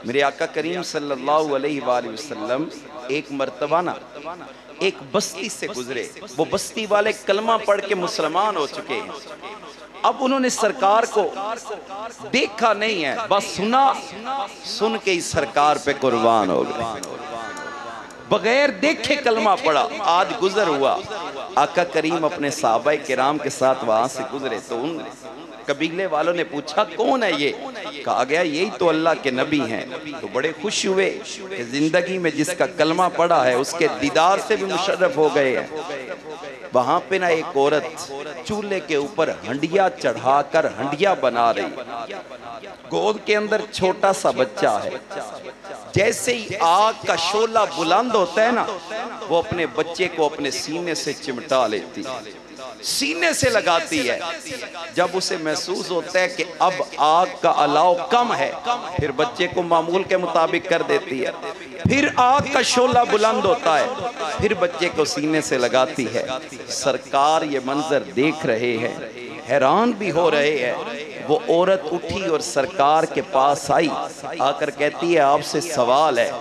میرے آقا کریم صلی اللہ علیہ وآلہ وسلم ایک مرتبہ نا ایک بستی سے گزرے، وہ بستی والے کلمہ پڑھ کے مسلمان ہو چکے ہیں۔ اب انہوں نے سرکار کو دیکھا نہیں ہے، بس سنا، سن کے ہی سرکار پہ قربان ہو گئے، بغیر دیکھے کلمہ پڑھا۔ آج گزر ہوا، آقا کریم اپنے صحابہ کرام کے ساتھ وہاں سے گزرے تو ان قبیلے والوں نے پوچھا کون ہے یہ؟ کہا گیا یہی تو اللہ کے نبی ہیں۔ تو بڑے خوش ہوئے کہ زندگی میں جس کا کلمہ پڑھا ہے اس کے دیدار سے بھی مشرف ہو گئے ہیں۔ وہاں پہ نا ایک عورت چولہے کے اوپر ہنڈیا چڑھا کر ہنڈیا بنا رہی، گود کے اندر چھوٹا سا بچہ ہے۔ جیسے ہی آگ کا شعلہ بلند ہوتا ہے نا، وہ اپنے بچے کو اپنے سینے سے چمٹا لیتی، سینے سے لگاتی ہے۔ جب اسے محسوس ہوتا ہے کہ اب آگ کا الاؤ کم ہے، پھر بچے کو معمول کے مطابق کر دیتی ہے۔ پھر آگ کا شعلہ بلند ہوتا ہے، پھر بچے کو سینے سے لگاتی ہے۔ سرکار یہ منظر دیکھ رہے ہیں، حیران بھی ہو رہے ہیں۔ وہ عورت اٹھی اور سرکار کے پاس آئی، آ کر کہتی ہے آپ سے سوال ہے،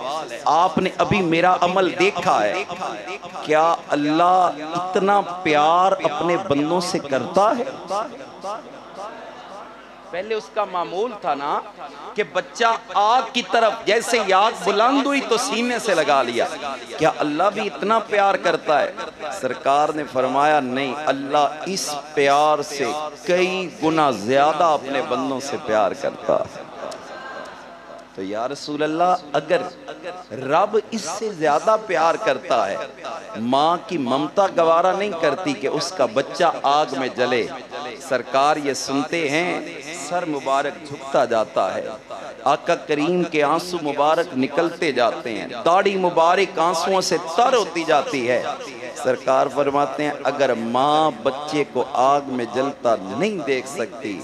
آپ نے ابھی میرا عمل دیکھا ہے، کیا اللہ اتنا پیار اپنے بندوں سے کرتا ہے؟ پہلے اس کا معمول تھا نا کہ بچہ آگ کی طرف، جیسے ہی آگ بلند ہوئی تو سینے سے لگا لیا، کیا اللہ بھی اتنا پیار کرتا ہے؟ سرکار نے فرمایا نہیں، اللہ اس پیار سے کئی گنا زیادہ اپنے بندوں سے پیار کرتا ہے۔ تو یا رسول اللہ، اگر رب اس سے زیادہ پیار کرتا ہے، ماں کی ممتا گوارا نہیں کرتی کہ اس کا بچہ آگ میں جلے۔ سرکار یہ سنتے ہیں، سر مبارک جھکتا جاتا ہے، آقا کریم کے آنسو مبارک نکلتے جاتے ہیں، داڑھی مبارک آنسوؤں سے تر ہوتی جاتی ہے۔ سرکار فرماتے ہیں اگر ماں بچے کو آگ میں جلتا نہیں دیکھ سکتی،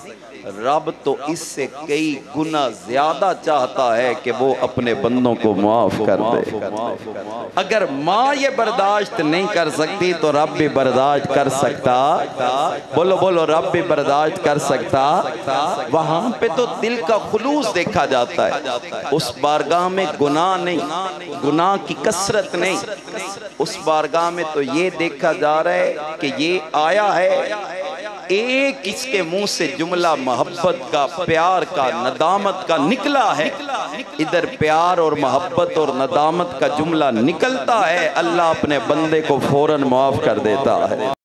رب تو اس سے کئی گنا زیادہ چاہتا ہے کہ وہ اپنے بندوں کو معاف کر دے۔ اگر ماں یہ برداشت نہیں کر سکتی تو رب بھی برداشت کر سکتا۔ بولو بولو، رب بھی برداشت کر سکتا۔ وہاں پہ تو دل کا خلوص دیکھا جاتا ہے، اس بارگاہ میں گناہ نہیں، گناہ کی کثرت نہیں، اس بارگاہ میں تو یہ دیکھا جا رہا ہے کہ یہ آیا ہے، ایک اس کے منہ سے جملہ محبت کا، پیار کا، ندامت کا نکلا ہے۔ ادھر پیار اور محبت اور ندامت کا جملہ نکلتا ہے، اللہ اپنے بندے کو فوراً معاف کر دیتا ہے۔